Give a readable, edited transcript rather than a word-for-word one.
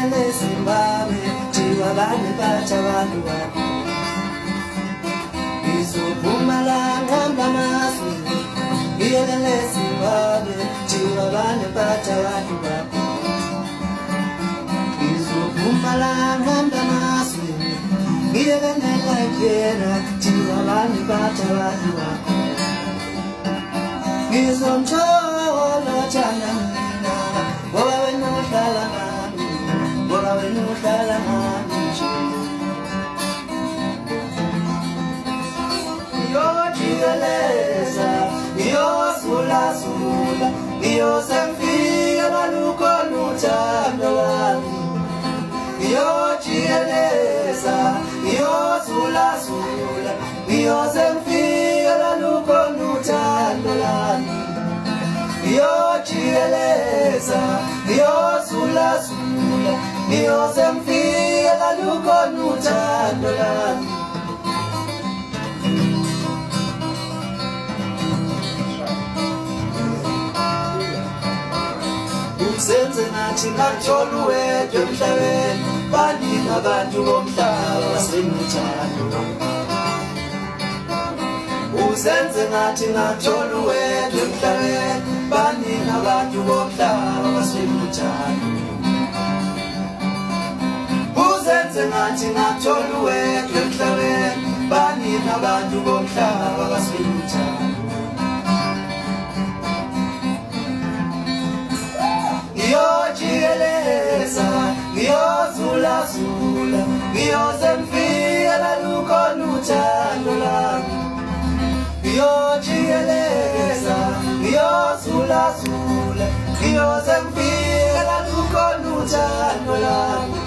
ngiyelele Zimbabwe thiwa bani bathi abantu bakho ngizophuma la ngihamba amazwe ngiyelele Zimbabwe thiwa bani bathi abantu bakho ngizophuma la ngihamba amazwe ngiyelele Nigeria thiwa bani bathi abantu bakho ngizomthola thana mina ngoba wena uhlala ngami ngoba wena uhlala ngami nje ngiyojikeleza ngiyozulazula ngiyoze ngifike lalukhona uthando lwami ngiyojikeleza ngiyozulazula ngiyoze ngifike lalukhona uthando lwami ngiyojikeleza ngiyozulazula ngiyoze ngifike lalukhona uthando lwami uzenze nathi ngakuthola uwedwa emhlabeni baningi abantu bomhlaba basenuthando uzenze nathi ngakuthola uwedwa emhlabeni baningi abantu bomhlaba basenuthando uzenze nathi ngakuthola uwedwa emhlabeni baningi abantu bomhlaba basenuthando ngiyojikeleza ngiyozulazula ngiyoze ngifike lalukhona uthando lwami ngiyojikeleza ngiyozulazula ngiyoze ngifike lalukhona uthando lwami